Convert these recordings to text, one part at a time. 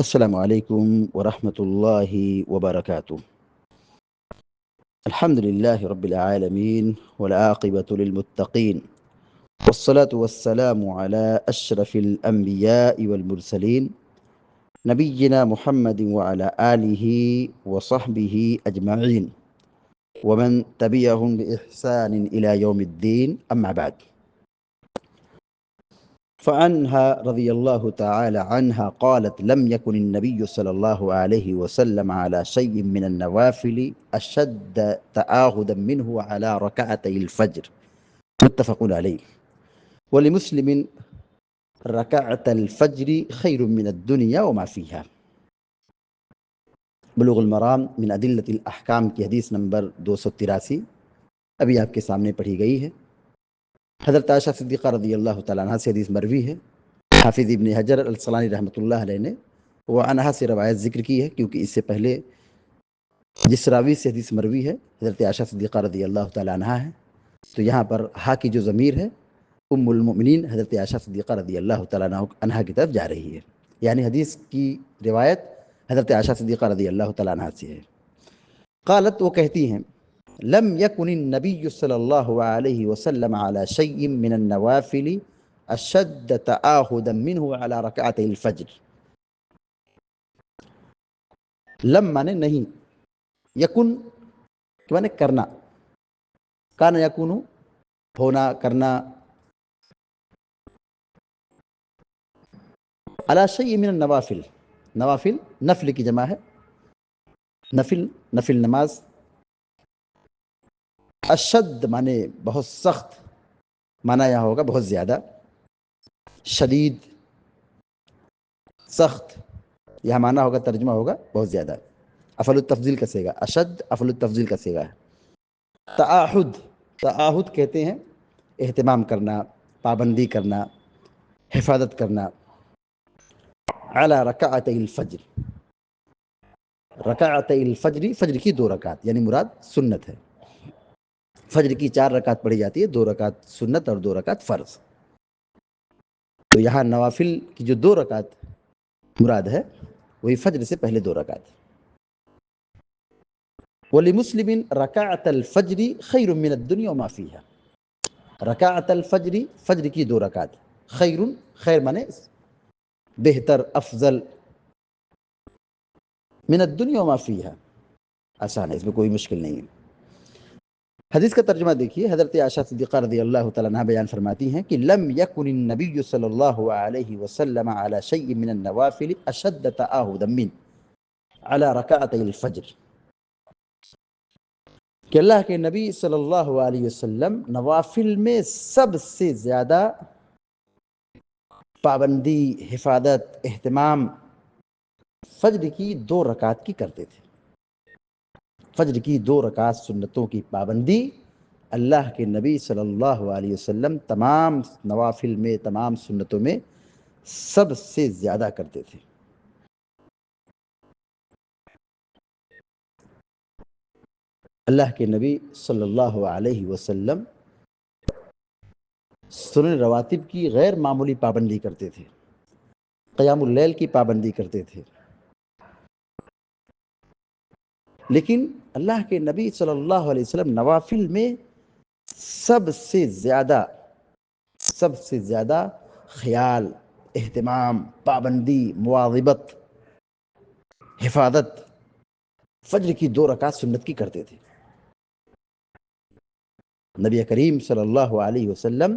السلام عليكم ورحمة الله وبركاته. الحمد لله رب العالمين والعاقبة للمتقين، والصلاة والسلام على أشرف الأنبياء والمرسلين نبينا محمد وعلى آله وصحبه أجمعين ومن تبعهم بإحسان إلى يوم الدين. أما بعد، فعنها رضي الله تعالى عنها قالت: لم يكن النبي صلى الله عليه وسلم على شيء من النوافل أشد تعاهدا منه على ركعتي الفجر. متفق عليه. ولمسلم: ركعت الفجر خير من الدنيا وما فيها. بلوغ المرام من ادلت الاحکام کی حدیث نمبر 283 ابھی آپ کے سامنے پڑھی گئی ہے۔ حضرت عائشہ صدیقہ رضی اللہ تعالیٰ عنہ سے حدیث مروی ہے۔ حافظ ابن حجر العسقلانی رحمۃ اللہ علیہ نے وہ عنہا سے روایت ذکر کی ہے، کیونکہ اس سے پہلے جس راوی سے حدیث مروی ہے حضرت عائشہ صدیقہ رضی اللہ تعالیٰ عنہ ہے، تو یہاں پر ہا کی جو ضمیر ہے ام المؤمنین حضرت عائشہ صدیقہ رضی اللہ تعالیٰ عنہ کی طرف جا رہی ہے، یعنی حدیث کی روایت حضرت عائشہ صدیقہ رضی اللہ تعالیٰ عنہ سے ہے۔ قالت، وہ کہتی ہیں: لم يكن النبي صلی اللہ علیہ وسلم على شيء من النوافل اشد تعاہدا منه على رکعتي الفجر۔ لم مانے نہیں، یکن مانے کرنا، کان یکون ہونا کرنا، على شيء من النوافل، نوافل نفل کی جمع ہے، نفل نماز، اشد مانے بہت سخت، مانا یہاں ہوگا بہت زیادہ، شدید، سخت، یہاں مانا ہوگا ترجمہ ہوگا بہت زیادہ، افعل التفضیل کا صیغہ، اشد افعل التفضیل کا صیغہ ہے۔ تعاہد کہتے ہیں اہتمام کرنا، پابندی کرنا، حفاظت کرنا۔ علی رکعتي الفجر، رکعتي الفجر، فجر کی 2 رکعت، یعنی مراد سنت ہے۔ فجر کی 4 رکعت پڑھی جاتی ہے، 2 رکعت سنت اور 2 رکعت فرض۔ تو یہاں نوافل کی جو 2 رکعت مراد ہے وہی فجر سے پہلے 2 رکعت۔ وَلِمُسْلِمٍ رَكَعَتَ الْفَجْرِ خَيْرٌ مِّنَ الدُّنْيَا وَمَا فِيهَا۔ رکعت الفجر، فجر کی 2 رکعت، خیر، خیر مانے بہتر، افضل، من الدنیا وما فیہا، آسان ہے، اس میں کوئی مشکل نہیں ہے۔ حدیث کا ترجمہ دیکھیے، حضرت عائشہ صدیقہ رضی اللہ تعالیٰ عنہ بیان فرماتی ہیں کہ لم یکن النبی صلی اللہ علیہ وسلم علی شیء من النوافل اشد تعاہدا من علی رکعتي الفجر، کہ اللہ کے نبی صلی اللہ علیہ وسلم نوافل میں سب سے زیادہ پابندی، حفاظت، اہتمام فجر کی 2 رکعت کی کرتے تھے۔ فجر کی 2 رکعت سنتوں کی پابندی اللہ کے نبی صلی اللہ علیہ وسلم تمام نوافل میں، تمام سنتوں میں سب سے زیادہ کرتے تھے۔ اللہ کے نبی صلی اللہ علیہ وسلم سنن رواتب کی غیر معمولی پابندی کرتے تھے، قیام اللیل کی پابندی کرتے تھے، لیکن اللہ کے نبی صلی اللہ علیہ وسلم نوافل میں سب سے زیادہ خیال، اہتمام، پابندی، مواظبت، حفاظت فجر کی 2 رکعت سنت کی کرتے تھے۔ نبی کریم صلی اللہ علیہ وسلم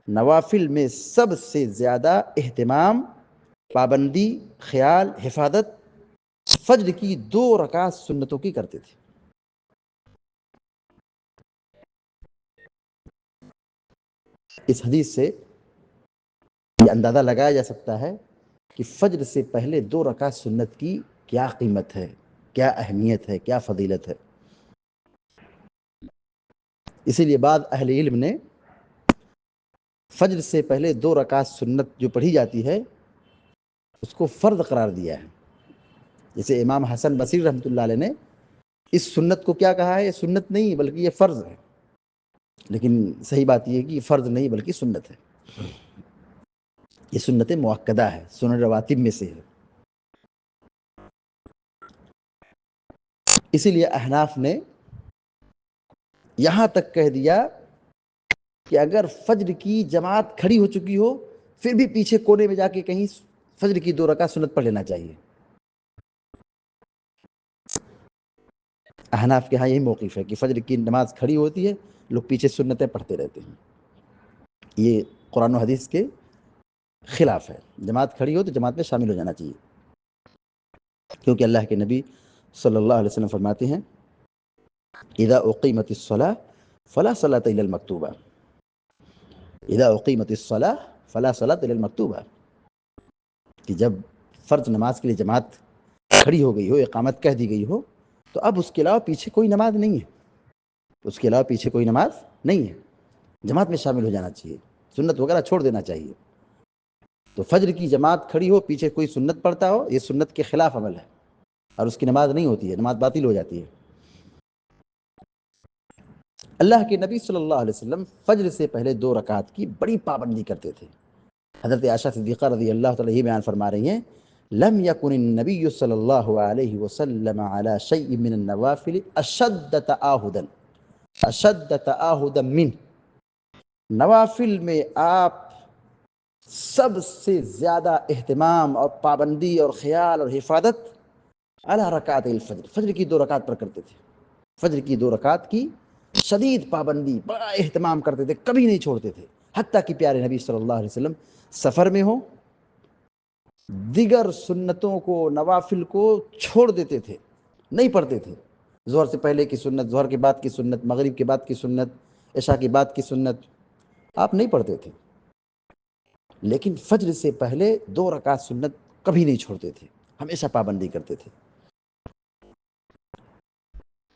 نوافل میں سب سے زیادہ اہتمام، پابندی، خیال، حفاظت فجر کی 2 رکعت سنتوں کی کرتے تھے۔ اس حدیث سے یہ اندازہ لگایا جا سکتا ہے کہ فجر سے پہلے 2 رکعت سنت کی کیا قیمت ہے، کیا اہمیت ہے، کیا فضیلت ہے۔ اسی لیے بعض اہل علم نے فجر سے پہلے 2 رکعت سنت جو پڑھی جاتی ہے اس کو فرض قرار دیا ہے۔ جیسے امام حسن بصری رحمۃ اللہ علیہ نے اس سنت کو کیا کہا ہے؟ یہ سنت نہیں بلکہ یہ فرض ہے، لیکن صحیح بات یہ ہے کہ یہ فرض نہیں بلکہ سنت ہے، یہ سنت مؤکدہ ہے، سنن رواتب میں سے ہے۔ اسی لیے احناف نے یہاں تک کہہ دیا کہ اگر فجر کی جماعت کھڑی ہو چکی ہو پھر بھی پیچھے کونے میں جا کے کہیں فجر کی 2 رکعت سنت پڑھ لینا چاہیے۔ احناف کے ہاں یہی موقف ہے کہ فجر کی نماز کھڑی ہوتی ہے، لوگ پیچھے سنتیں پڑھتے رہتے ہیں۔ یہ قرآن و حدیث کے خلاف ہے۔ جماعت کھڑی ہو تو جماعت میں شامل ہو جانا چاہیے، کیونکہ اللہ کے نبی صلی اللہ علیہ وسلم فرماتے ہیں اذا اقیمت الصلاۃ فلا صلاۃ الا المکتوبہ، اذا اقیمت الصلاۃ فلا صلاۃ الا المکتوبہ، کہ جب فرض نماز کے لیے جماعت کھڑی ہو گئی ہو، اقامت کہہ دی گئی ہو، تو اب اس کے علاوہ پیچھے کوئی نماز نہیں ہے، اس کے علاوہ پیچھے کوئی نماز نہیں ہے، جماعت میں شامل ہو جانا چاہیے، سنت وغیرہ چھوڑ دینا چاہیے۔ تو فجر کی جماعت کھڑی ہو، پیچھے کوئی سنت پڑھتا ہو، یہ سنت کے خلاف عمل ہے اور اس کی نماز نہیں ہوتی ہے، نماز باطل ہو جاتی ہے۔ اللہ کے نبی صلی اللہ علیہ وسلم فجر سے پہلے 2 رکعت کی بڑی پابندی کرتے تھے۔ حضرت عائشہ صدیقہ رضی اللہ تعالیٰ یہ بیان فرما رہی ہیں لم يكن النبي صلی اللہ علیہ وسلم على شيء من النوافل اشد تعاہدا من، نوافل میں آپ سب سے زیادہ اہتمام اور پابندی اور خیال اور حفاظت علی رکعت الفجر، فجر کی 2 رکعت پر کرتے تھے۔ فجر کی 2 رکعت کی شدید پابندی، بڑا اہتمام کرتے تھے، کبھی نہیں چھوڑتے تھے، حتیٰ کہ پیارے نبی صلی اللہ علیہ وسلم سفر میں ہوں، دیگر سنتوں کو، نوافل کو چھوڑ دیتے تھے، نہیں پڑھتے تھے۔ ظہر سے پہلے کی سنت، ظہر کے بعد کی سنت، مغرب کے بعد کی سنت، عشاء کے بعد کی سنت آپ نہیں پڑھتے تھے، لیکن فجر سے پہلے 2 رکعت سنت کبھی نہیں چھوڑتے تھے، ہمیشہ پابندی کرتے تھے۔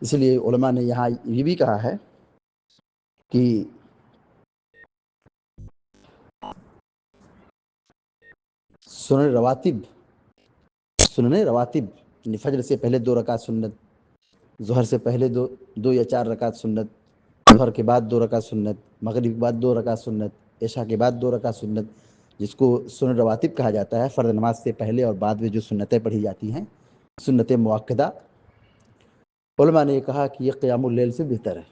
اس لیے علماء نے یہاں یہ بھی کہا ہے کہ سنن رواتب یعنی فجر سے پہلے 2 رکعت سنت، ظہر سے پہلے 2 یا 4 رکعت سنت، ظہر کے بعد 2 رکعت سنت، مغرب کے بعد 2 رکعت سنت، عشاء کے بعد 2 رکعت سنت، جس کو سنن رواتب کہا جاتا ہے۔ فرض نماز سے پہلے اور بعد میں جو سنتیں پڑھی جاتی ہیں، سنت مؤکدہ، علماء نے یہ کہا کہ یہ قیام اللیل سے بہتر ہے،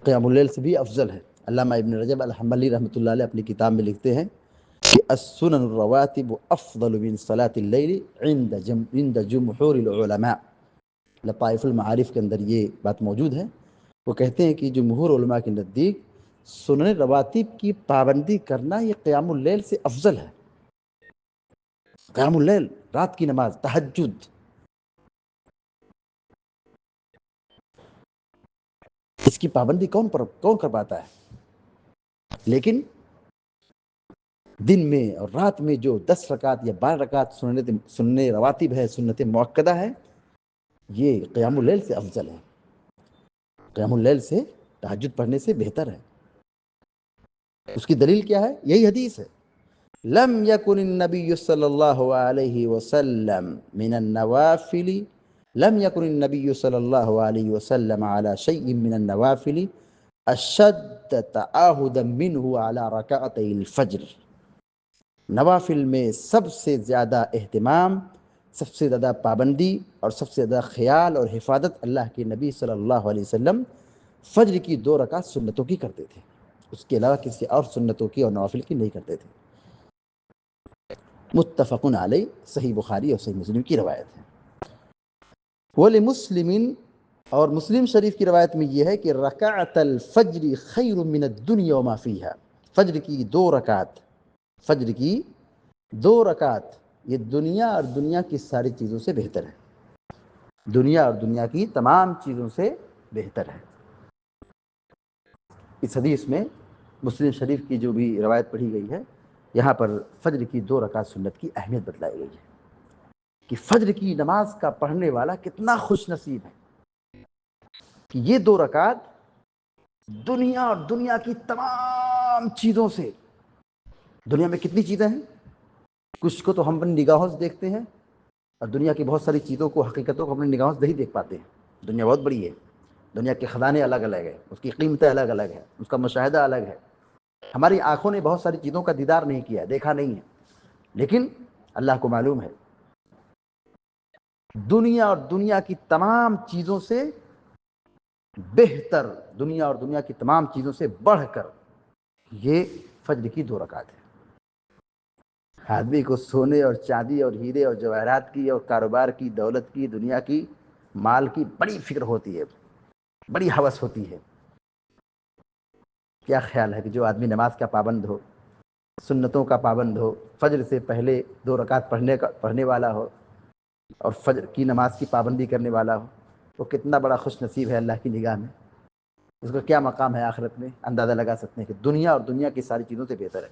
قیام اللیل سے بھی افضل ہے۔ علامہ ابن رجب الحنبلی رحمۃ اللہ علیہ اپنی کتاب میں لکھتے ہیں کہ السنن الرواتب افضل من صلاۃ اللیل عند جمہور العلماء، لطائف المعارف کے اندر یہ بات موجود ہے۔ وہ کہتے ہیں کہ جمہور علماء کے نزدیک سنن رواتب کی پابندی کرنا یہ قیام اللیل سے افضل ہے۔ قیام اللیل، رات کی نماز، تہجد، اس کی پابندی کون کر پاتا ہے؟ لیکن دن میں اور رات میں جو 10 رکعت یا 12 رکعت سنن رواتب ہے، سنت مؤکدہ ہے، یہ قیام اللیل سے افضل ہے، قیام اللیل سے، تہجد پڑھنے سے بہتر ہے۔ اس کی دلیل کیا ہے؟ یہی حدیث ہے لم يكن النبي صلی اللہ علیہ وسلم من النوافل لم يكن النبي صلی اللہ علیہ وسلم على شيء من النوافل اشد تعاہدا منه على رکعتي الفجر، نوافل میں سب سے زیادہ اہتمام، سب سے زیادہ پابندی اور سب سے زیادہ خیال اور حفاظت اللہ کے نبی صلی اللہ علیہ وسلم فجر کی 2 رکعت سنتوں کی کرتے تھے، اس کے علاوہ کسی اور سنتوں کی اور نوافل کی نہیں کرتے تھے۔ متفق علیہ، صحیح بخاری اور صحیح مسلم کی روایت ہے۔ وَلِمُسْلِمٍ، اور مسلم شریف کی روایت میں یہ ہے کہ رکعت الفجر خیر من الدنیا وما فیہا، فجر کی 2 رکعت، فجر کی 2 رکعت یہ دنیا اور دنیا کی ساری چیزوں سے بہتر ہے، دنیا اور دنیا کی تمام چیزوں سے بہتر ہے۔ اس حدیث میں مسلم شریف کی جو بھی روایت پڑھی گئی ہے، یہاں پر فجر کی 2 رکعت سنت کی اہمیت بتلائی گئی ہے کہ فجر کی نماز کا پڑھنے والا کتنا خوش نصیب ہے کہ یہ 2 رکعت دنیا اور دنیا کی تمام چیزوں سے، دنیا میں کتنی چیزیں ہیں، کچھ کو تو ہم اپنی نگاہوں سے دیکھتے ہیں اور دنیا کی بہت ساری چیزوں کو، حقیقتوں کو اپنی نگاہوں سے نہیں دیکھ پاتے ہیں۔ دنیا بہت بڑی ہے، دنیا کے خزانے الگ الگ ہیں، اس کی قیمتیں الگ الگ ہیں، اس کا مشاہدہ الگ ہے۔ ہماری آنکھوں نے بہت ساری چیزوں کا دیدار نہیں کیا، دیکھا نہیں ہے، لیکن اللہ کو معلوم ہے۔ دنیا اور دنیا کی تمام چیزوں سے بہتر، دنیا اور دنیا کی تمام چیزوں سے بڑھ کر یہ فجر کی 2 رکعت ہے۔ آدمی کو سونے اور چاندی اور ہیرے اور جواہرات کی اور کاروبار کی، دولت کی، دنیا کی، مال کی بڑی فکر ہوتی ہے، بڑی ہوس ہوتی ہے۔ کیا خیال ہے کہ جو آدمی نماز کا پابند ہو، سنتوں کا پابند ہو، فجر سے پہلے 2 رکعت پڑھنے والا ہو اور فجر کی نماز کی پابندی کرنے والا ہو، وہ کتنا بڑا خوش نصیب ہے اللہ کی نگاہ میں۔ اس کا کیا مقام ہے آخرت میں، اندازہ لگا سکتے ہیں کہ دنیا اور دنیا کی ساری چیزوں سے بہتر ہے۔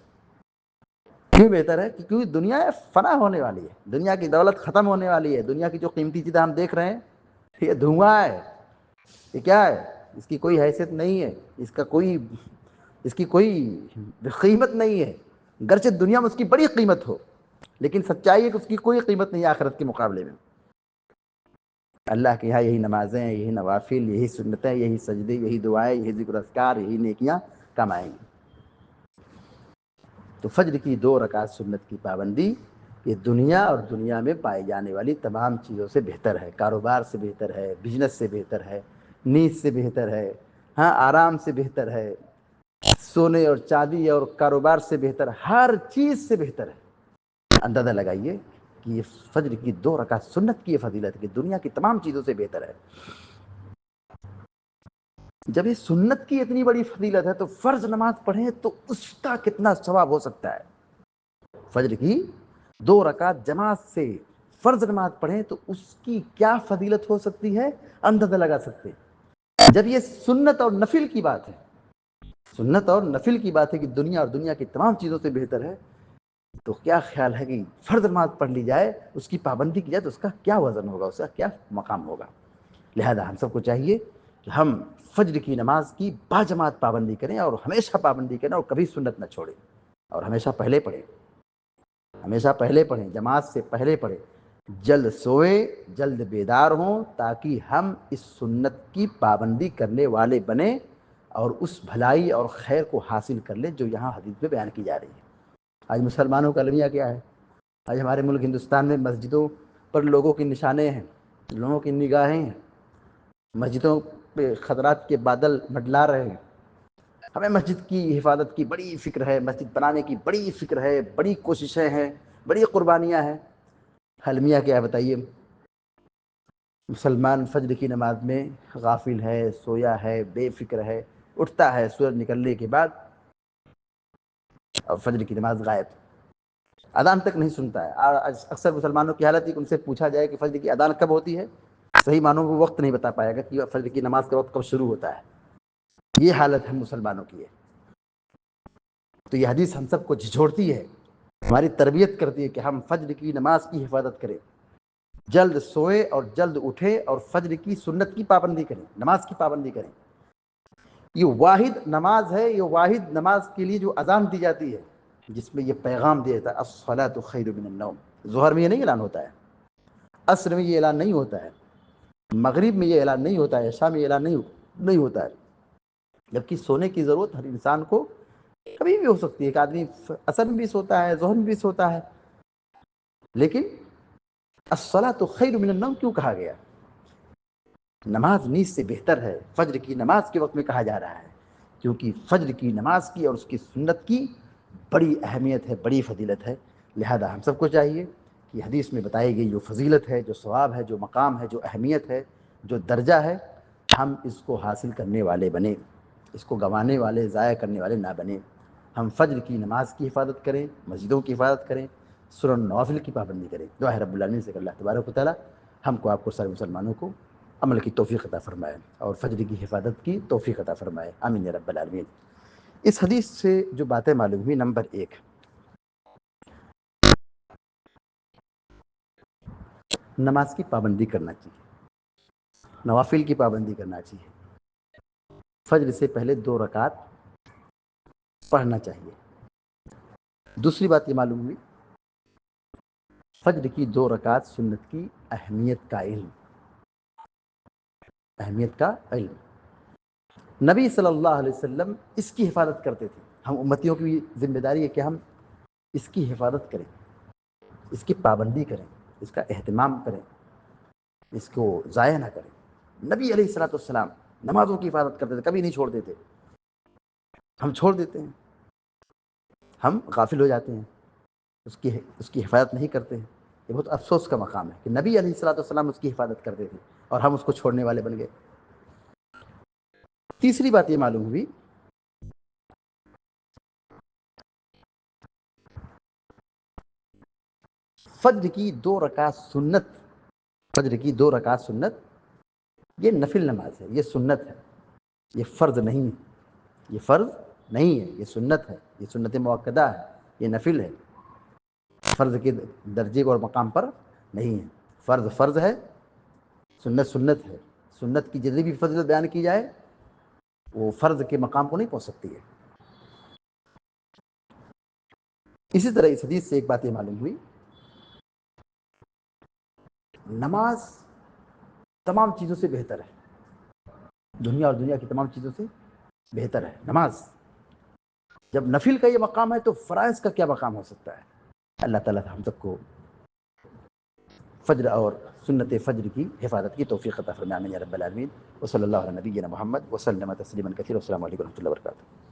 کیوں بہتر ہے؟ کیونکہ دنیا فنا ہونے والی ہے، دنیا کی دولت ختم ہونے والی ہے، دنیا کی جو قیمتی چیزیں ہم دیکھ رہے ہیں یہ دھواں ہے، یہ کیا ہے، اس کی کوئی حیثیت نہیں ہے، اس کی کوئی قیمت نہیں ہے، گرچہ دنیا میں اس کی بڑی قیمت ہو، لیکن سچائی ہے کہ اس کی کوئی قیمت نہیں ہے آخرت کے مقابلے میں۔ اللہ کے یہاں یہی نمازیں، یہی نوافل، یہی سنتیں، یہی سجدے، یہی دعائیں، یہی ذکر اذکار، یہی نیکیاں کمائیں گے۔ تو فجر کی 2 رکعت سنت کی پابندی یہ دنیا اور دنیا میں پائی جانے والی تمام چیزوں سے بہتر ہے، کاروبار سے بہتر ہے، بزنس سے بہتر ہے، نیند سے بہتر ہے، ہاں آرام سے بہتر ہے، سونے اور چاندی اور کاروبار سے بہتر، ہر چیز سے بہتر ہے۔ اندازہ لگائیے کہ یہ فجر کی 2 رکعت سنت کی یہ فضیلت ہے کہ دنیا کی تمام چیزوں سے بہتر ہے۔ جب یہ سنت کی اتنی بڑی فضیلت ہے تو فرض نماز پڑھیں تو اس کا کتنا ثواب ہو سکتا ہے۔ فجر کی 2 رکعت جماعت سے فرض نماز پڑھیں تو اس کی کیا فضیلت ہو سکتی ہے، اندازہ لگا سکتے ہیں۔ جب یہ سنت اور نفل کی بات ہے، سنت اور نفل کی بات ہے کہ دنیا اور دنیا کی تمام چیزوں سے بہتر ہے، تو کیا خیال ہے کہ فرض نماز پڑھ لی جائے، اس کی پابندی کی جائے تو اس کا کیا وزن ہوگا، اس کا کیا مقام ہوگا۔ لہذا ہم سب کو چاہیے کہ ہم فجر کی نماز کی باجماعت پابندی کریں اور ہمیشہ پابندی کریں اور کبھی سنت نہ چھوڑیں، اور ہمیشہ پہلے پڑھیں، ہمیشہ پہلے پڑھیں، جماعت سے پہلے پڑھیں، جلد سوئے جلد بیدار ہوں تاکہ ہم اس سنت کی پابندی کرنے والے بنیں اور اس بھلائی اور خیر کو حاصل کر لیں جو یہاں حدیث میں بیان کی جا رہی ہے۔ آج مسلمانوں کا المیہ کیا ہے؟ آج ہمارے ملک ہندوستان میں مسجدوں پر لوگوں کی نشانیں ہیں، لوگوں کی نگاہیں ہیں، مسجدوں پہ خطرات کے بادل منڈلا رہے ہیں۔ ہمیں مسجد کی حفاظت کی بڑی فکر ہے، مسجد بنانے کی بڑی فکر ہے، بڑی کوششیں ہیں، بڑی قربانیاں ہیں۔ المیہ کیا ہے بتائیے؟ مسلمان فجر کی نماز میں غافل ہے، سویا ہے، بے فکر ہے، اٹھتا ہے سورج نکلنے کے بعد اور فجر کی نماز غائب، اذان تک نہیں سنتا ہے۔ اکثر مسلمانوں کی حالت ہے کہ ان سے پوچھا جائے کہ فجر کی اذان کب ہوتی ہے، صحیح معنوں میں وقت نہیں بتا پائے گا کہ فجر کی نماز کا وقت کب شروع ہوتا ہے۔ یہ حالت ہم مسلمانوں کی ہے۔ تو یہ حدیث ہم سب کو جھنجھوڑتی ہے، ہماری تربیت کرتی ہے کہ ہم فجر کی نماز کی حفاظت کریں، جلد سوئے اور جلد اٹھے اور فجر کی سنت کی پابندی کریں، نماز کی پابندی کریں۔ یہ واحد نماز ہے، یہ واحد نماز کے لیے جو اذان دی جاتی ہے جس میں یہ پیغام دیا جاتا ہے الصلاۃ خیر من النوم۔ ظہر میں یہ نہیں اعلان ہوتا ہے، عصر میں یہ اعلان نہیں ہوتا ہے، مغرب میں یہ اعلان نہیں ہوتا ہے، عشاء میں یہ اعلان نہیں ہوتا ہے، جبکہ سونے کی ضرورت ہر انسان کو کبھی بھی ہو سکتی ہے، کہ آدمی عصر میں بھی سوتا ہے، ظہر میں بھی سوتا ہے، لیکن الصلاۃ خیر من النوم کیوں کہا گیا؟ نماز نیند سے بہتر ہے، فجر کی نماز کے وقت میں کہا جا رہا ہے کیونکہ فجر کی نماز کی اور اس کی سنت کی بڑی اہمیت ہے، بڑی فضیلت ہے۔ لہذا ہم سب کو چاہیے کہ حدیث میں بتائی گئی جو فضیلت ہے، جو ثواب ہے، جو مقام ہے، جو اہمیت ہے، جو درجہ ہے، ہم اس کو حاصل کرنے والے بنیں، اس کو گنوانے والے، ضائع کرنے والے نہ بنیں۔ ہم فجر کی نماز کی حفاظت کریں، مسجدوں کی حفاظت کریں، سنن نوافل کی پابندی کریں۔ دعا ہے رب العالمین سے کہ اللہ تبارک و تعالیٰ ہم کو، آپ کو، سارے مسلمانوں کو عمل کی توفیق عطا فرمائے اور فجر کی حفاظت کی توفیق عطا فرمائے، آمین یا رب العالمین۔ اس حدیث سے جو باتیں معلوم ہوئی، نمبر 1، نماز کی پابندی کرنا چاہیے، نوافل کی پابندی کرنا چاہیے، فجر سے پہلے 2 رکعت پڑھنا چاہیے۔ دوسری بات یہ معلوم ہوئی فجر کی 2 رکعت سنت کی اہمیت کا علم، اہمیت کا علم۔ نبی صلی اللہ علیہ وسلم اس کی حفاظت کرتے تھے، ہم امتیوں کی ذمہ داری ہے کہ ہم اس کی حفاظت کریں، اس کی پابندی کریں، اس کا اہتمام کریں۔ اس کو ضائع نہ کریں۔ نبی علیہ الصلوۃ والسلام نمازوں کی حفاظت کرتے تھے، کبھی نہیں چھوڑ دیتے۔ ہم چھوڑ دیتے ہیں، ہم غافل ہو جاتے ہیں، اس کی حفاظت نہیں کرتے ہیں۔ یہ بہت افسوس کا مقام ہے کہ نبی علیہ الصلوۃ والسلام اس کی حفاظت کرتے تھے اور ہم اس کو چھوڑنے والے بن گئے۔ تیسری بات یہ معلوم ہوئی فجر کی 2 رکعت سنت، فجر کی 2 رکعت سنت یہ نفل نماز ہے، یہ سنت ہے، یہ فرض نہیں ہے، یہ فرض نہیں ہے، یہ سنت ہے، یہ سنت مؤکدہ ہے، یہ نفل ہے، فرض کے درجے اور مقام پر نہیں ہے۔ فرض فرض ہے، سنت سنت ہے۔ سنت کی جتنی بھی فضیلت بیان کی جائے وہ فرض کے مقام کو نہیں پہنچ سکتی ہے۔ اسی طرح اس حدیث سے ایک بات یہ معلوم ہوئی، نماز تمام چیزوں سے بہتر ہے، دنیا اور دنیا کی تمام چیزوں سے بہتر ہے نماز۔ جب نفل کا یہ مقام ہے تو فرائض کا کیا مقام ہو سکتا ہے؟ اللہ تعالیٰ ہم سب کو فجر اور سنت فجر کی حفاظت کی توفیق عطا فرمائے، آمین یا رب العالمین۔ وصلی اللہ علی نبینا محمد وسلم تسلیما کثیرا۔ السلام علیکم و رحمۃ اللہ وبرکاتہ۔